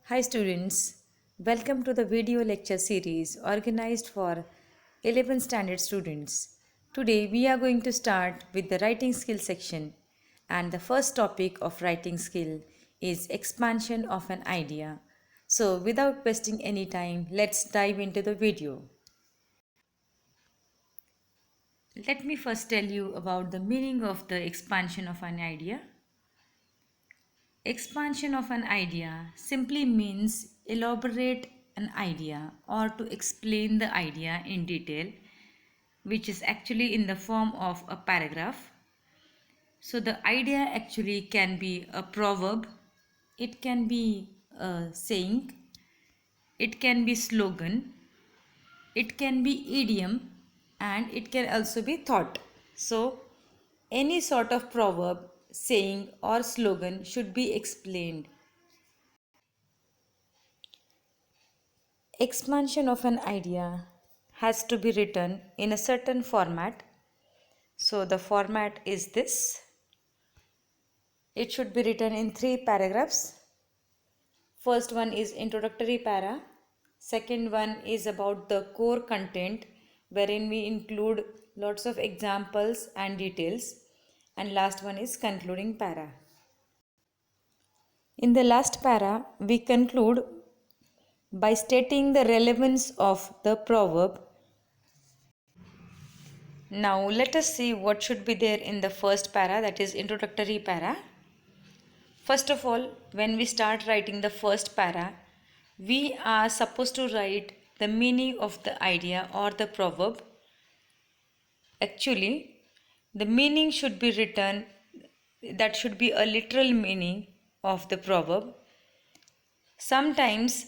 Hi students, welcome to the video lecture series organized for 11th standard students. Today we are going to start with the writing skill section, and the first topic of writing skill is expansion of an idea. So without wasting any time, let's dive into the video. Let me first tell you about the meaning of the expansion of an idea. Expansion of an idea simply means elaborate an idea or to explain the idea in detail, which is actually in the form of a paragraph. So the idea actually can be a proverb, it can be a saying, it can be slogan, it can be idiom, and it can also be thought. So any sort of proverb, saying, or slogan should be explained. Expansion of an idea has to be written in a certain format. So the format is this. It should be written in 3 paragraphs. First one is introductory para. Second one is about the core content, wherein we include lots of examples and details. And last one is concluding para. In the last para, we conclude by stating the relevance of the proverb. Now let us see what should be there in the first para, that is introductory para. First of all, when we start writing the first para, we are supposed to write the meaning of the idea or the proverb. Actually, the meaning should be written, that should be a literal meaning of the proverb. Sometimes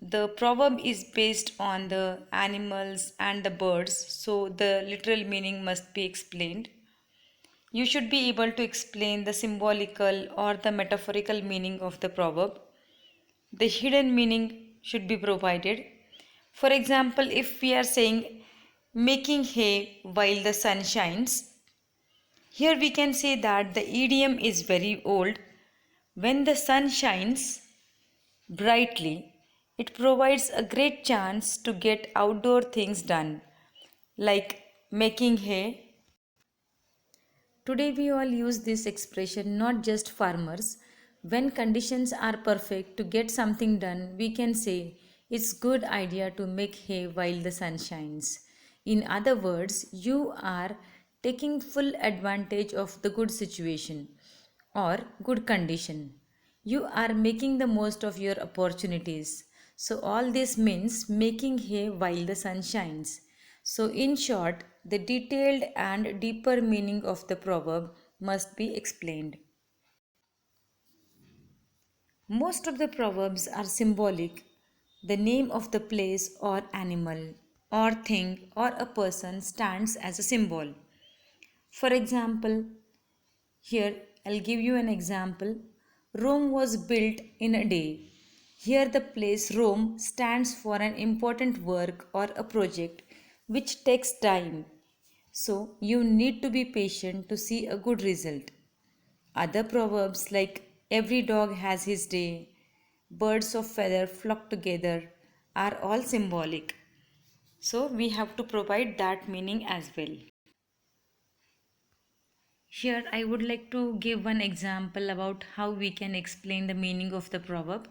the proverb is based on the animals and the birds, so the literal meaning must be explained. You should be able to explain the symbolical or the metaphorical meaning of the proverb. The hidden meaning should be provided. For example, if we are saying making hay while the sun shines, here we can say that the idiom is very old. When the sun shines brightly, it provides a great chance to get outdoor things done, like making hay. Today we all use this expression, not just farmers. When conditions are perfect to get something done, we can say it's good idea to make hay while the sun shines. In other words, you are taking full advantage of the good situation or good condition. You are making the most of your opportunities. So all this means making hay while the sun shines. So, in short, the detailed and deeper meaning of the proverb must be explained. Most of the proverbs are symbolic. The name of the place or animal or thing or a person stands as a symbol. For example, here I'll give you an example. Rome was built in a day. Here the place Rome stands for an important work or a project which takes time. So you need to be patient to see a good result. Other proverbs like every dog has his day, birds of feather flock together are all symbolic. So we have to provide that meaning as well. Here I would like to give one example about how we can explain the meaning of the proverb.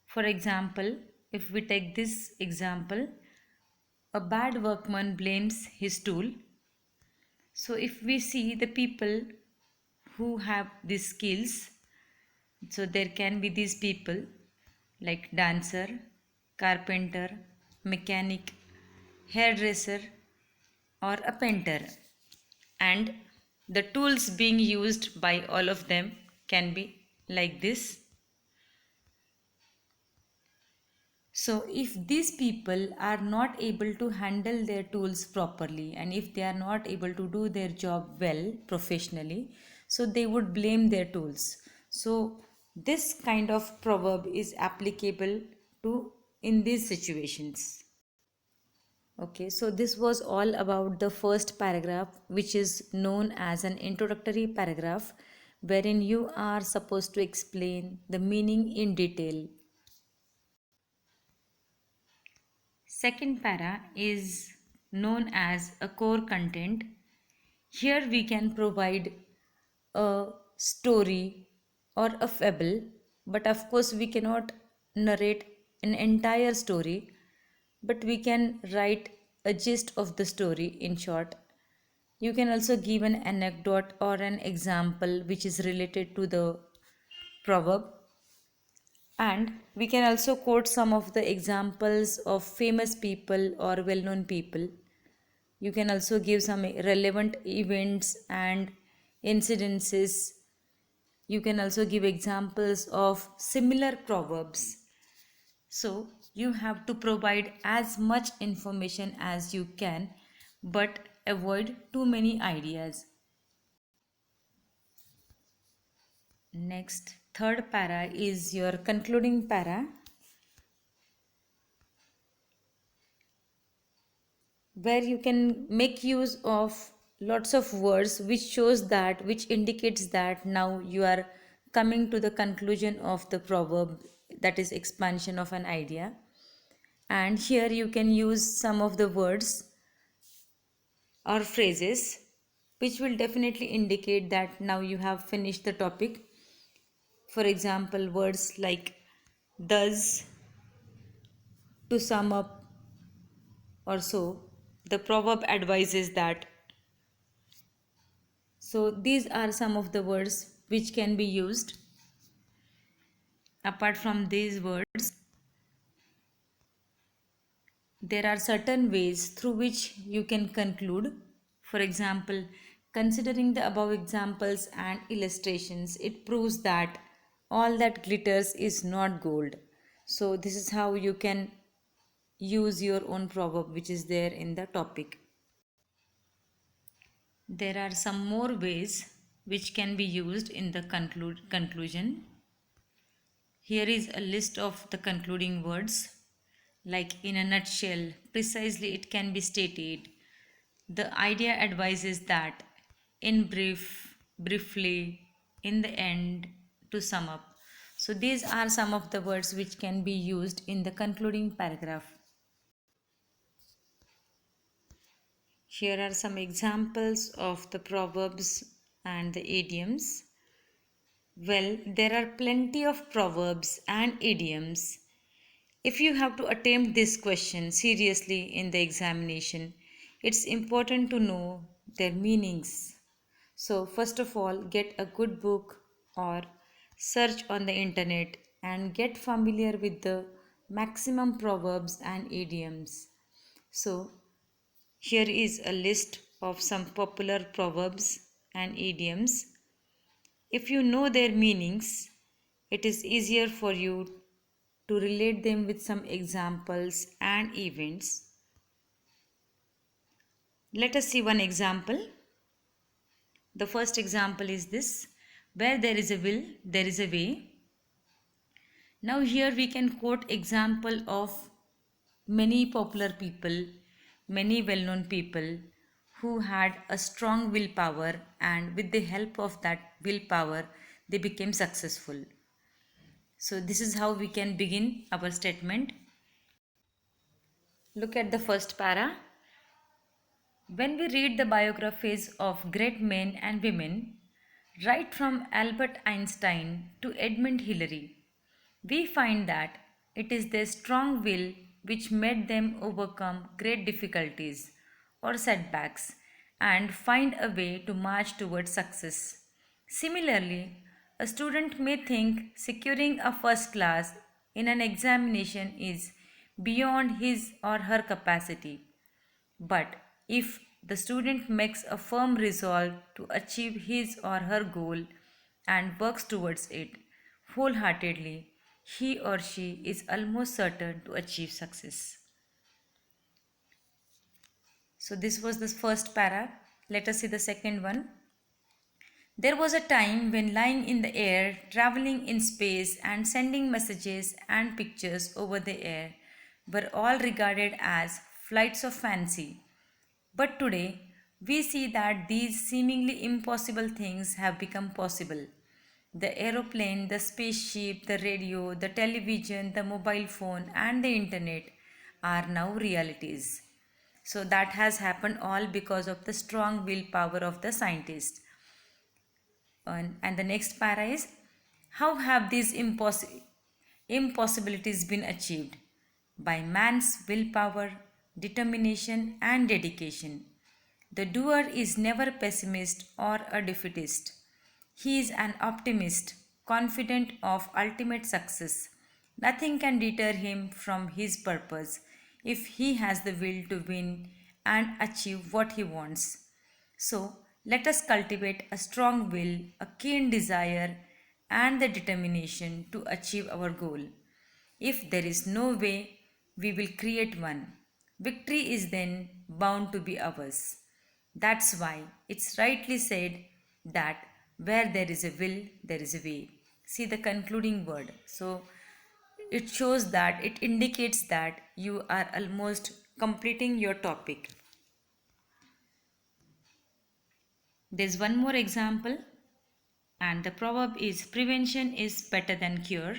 For example, if we take this example, a bad workman blames his tool. So if we see the people who have these skills, so there can be these people like dancer, carpenter, mechanic, hairdresser, or a painter, and the tools being used by all of them can be like this. So if these people are not able to handle their tools properly and if they are not able to do their job well professionally, so they would blame their tools. So this kind of proverb is applicable to in these situations. Okay, so this was all about the first paragraph, which is known as an introductory paragraph, wherein you are supposed to explain the meaning in detail. Second para is known as a core content. Here we can provide a story or a fable, but of course we cannot narrate an entire story, but we can write a gist of the story in short. You can also give an anecdote or an example which is related to the proverb, and we can also quote some of the examples of famous people or well known people. You can also give some relevant events and incidences. You can also give examples of similar proverbs. So, you have to provide as much information as you can, but avoid too many ideas. Next, third para is your concluding para, where you can make use of lots of words which indicates that now you are coming to the conclusion of the proverb, that is expansion of an idea. And here you can use some of the words or phrases which will definitely indicate that now you have finished the topic. For example, words like thus, to sum up, or so. The proverb advises that. So these are some of the words which can be used. Apart from these words, there are certain ways through which you can conclude. For example, considering the above examples and illustrations, it proves that all that glitters is not gold. So this is how you can use your own proverb which is there in the topic. There are some more ways which can be used in the conclusion. Here is a list of the concluding words. Like in a nutshell, precisely it can be stated. The idea advises that, in brief, briefly, in the end, to sum up. So these are some of the words which can be used in the concluding paragraph. Here are some examples of the proverbs and the idioms. Well, there are plenty of proverbs and idioms. If you have to attempt this question seriously in the examination, it's important to know their meanings. So, first of all, get a good book or search on the internet and get familiar with the maximum proverbs and idioms. So, here is a list of some popular proverbs and idioms. If you know their meanings, it is easier for you to relate them with some examples and events. Let us see one example. The first example is this: where there is a will, there is a way. Now here we can quote example of many popular people, many well-known people who had a strong willpower, and with the help of that willpower they became successful. So this is how we can begin our statement. Look at the first para. When we read the biographies of great men and women, right from Albert Einstein to Edmund Hillary, we find that it is their strong will which made them overcome great difficulties or setbacks and find a way to march towards success. Similarly, a student may think securing a first class in an examination is beyond his or her capacity. But if the student makes a firm resolve to achieve his or her goal and works towards it wholeheartedly, he or she is almost certain to achieve success. So, this was the first para. Let us see the second one. There was a time when lying in the air, traveling in space, and sending messages and pictures over the air were all regarded as flights of fancy. But today, we see that these seemingly impossible things have become possible. The aeroplane, the spaceship, the radio, the television, the mobile phone, and the internet are now realities. So that has happened all because of the strong willpower of the scientist. And the next para is, how have these impossibilities been achieved? By man's willpower, determination, and dedication. The doer is never a pessimist or a defeatist. He is an optimist, confident of ultimate success. Nothing can deter him from his purpose if he has the will to win and achieve what he wants. So, let us cultivate a strong will, a keen desire, and the determination to achieve our goal. If there is no way, we will create one. Victory is then bound to be ours. That's why it's rightly said that where there is a will, there is a way. See the concluding word. So it shows that it indicates that you are almost completing your topic. There's one more example, and the proverb is, prevention is better than cure.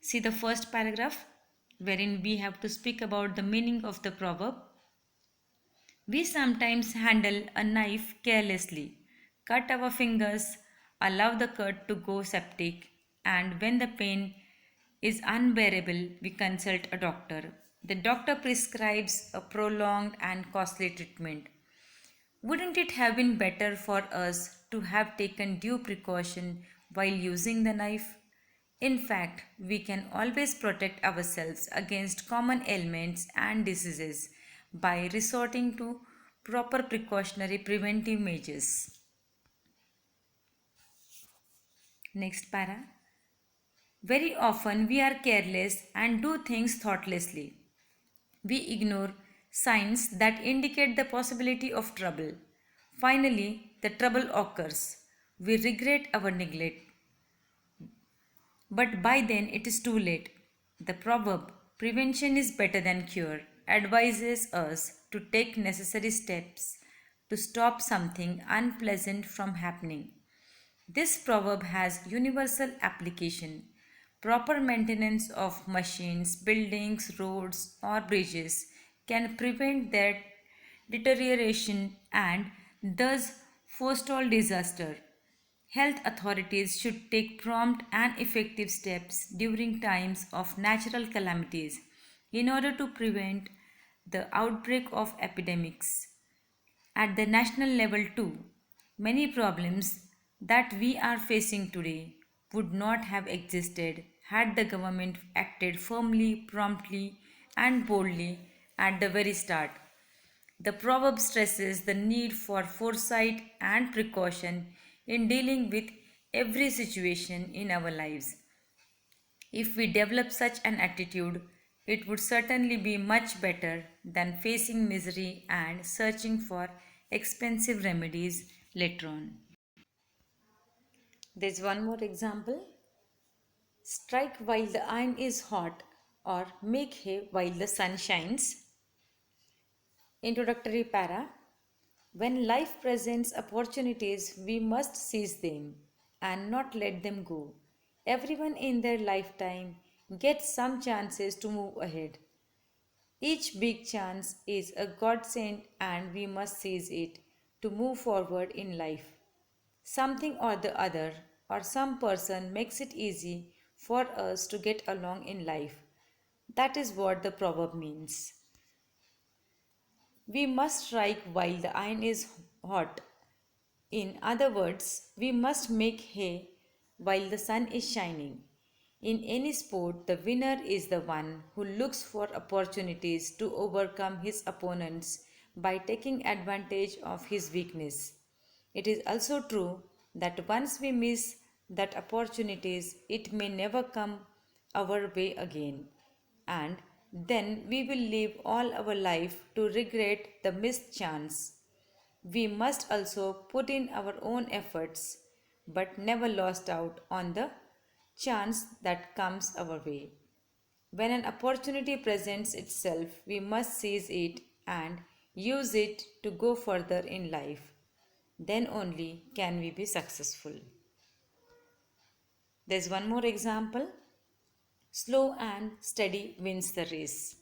See the first paragraph, wherein we have to speak about the meaning of the proverb. We sometimes handle a knife carelessly, cut our fingers, allow the cut to go septic, and when the pain is unbearable, we consult a doctor. The doctor prescribes a prolonged and costly treatment. Wouldn't it have been better for us to have taken due precaution while using the knife? In fact, we can always protect ourselves against common ailments and diseases by resorting to proper precautionary preventive measures. Next para. Very often we are careless and do things thoughtlessly. We ignore signs that indicate the possibility of trouble. Finally, the trouble occurs. We regret our neglect. But by then it is too late. The proverb, prevention is better than cure, advises us to take necessary steps to stop something unpleasant from happening. This proverb has universal application. Proper maintenance of machines, buildings, roads, or bridges can prevent their deterioration and thus forestall disaster. Health authorities should take prompt and effective steps during times of natural calamities in order to prevent the outbreak of epidemics. At the national level, too, many problems that we are facing today would not have existed had the government acted firmly, promptly, and boldly at the very start. The proverb stresses the need for foresight and precaution in dealing with every situation in our lives. If we develop such an attitude, it would certainly be much better than facing misery and searching for expensive remedies later on. There's one more example. Strike while the iron is hot, or make hay while the sun shines. Introductory Para. When life presents opportunities, we must seize them and not let them go. Everyone in their lifetime gets some chances to move ahead. Each big chance is a godsend and we must seize it to move forward in life. Something or the other or some person makes it easy for us to get along in life. That is what the proverb means. We must strike while the iron is hot. In other words, we must make hay while the sun is shining. In any sport, the winner is the one who looks for opportunities to overcome his opponents by taking advantage of his weakness. It is also true that once we miss that opportunities, it may never come our way again. And then we will live all our life to regret the missed chance. We must also put in our own efforts but never lost out on the chance that comes our way. When an opportunity presents itself, we must seize it and use it to go further in life. Then only can we be successful. There's one more example. Slow and steady wins the race.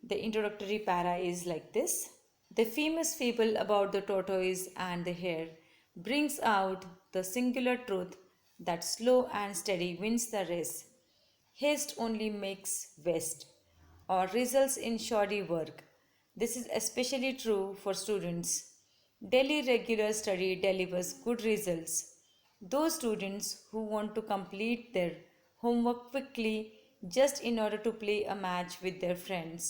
The introductory para is like this. The famous fable about the tortoise and the hare brings out the singular truth that slow and steady wins the race. Haste only makes waste or results in shoddy work. This is especially true for students. Daily regular study delivers good results. Those students who want to complete their homework quickly just in order to play a match with their friends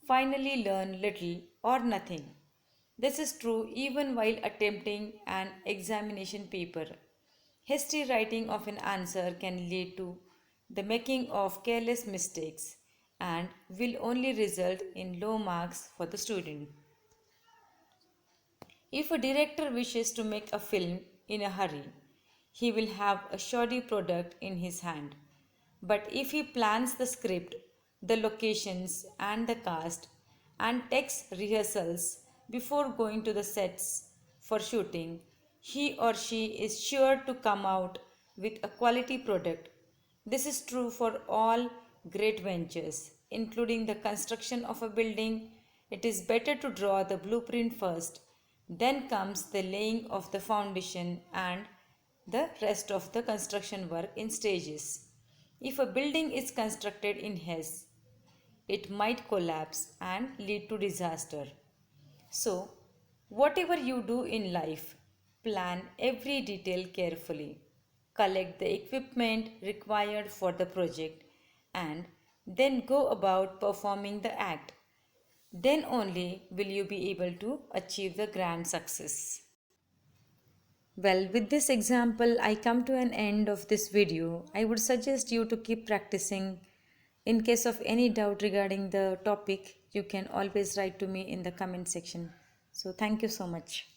finally learn little or nothing. This is true even while attempting an examination paper. Hasty writing of an answer can lead to the making of careless mistakes and will only result in low marks for the student. If a director wishes to make a film in a hurry, he will have a shoddy product in his hand. But if he plans the script, the locations, and the cast, and takes rehearsals before going to the sets for shooting, he or she is sure to come out with a quality product. This is true for all great ventures, including the construction of a building. It is better to draw the blueprint first, then comes the laying of the foundation and the rest of the construction work in stages. If a building is constructed in haste, it might collapse and lead to disaster. So, whatever you do in life, plan every detail carefully. Collect the equipment required for the project and then go about performing the act. Then only will you be able to achieve the grand success. Well, with this example, I come to an end of this video. I would suggest you to keep practicing. In case of any doubt regarding the topic, you can always write to me in the comment section. So, thank you so much.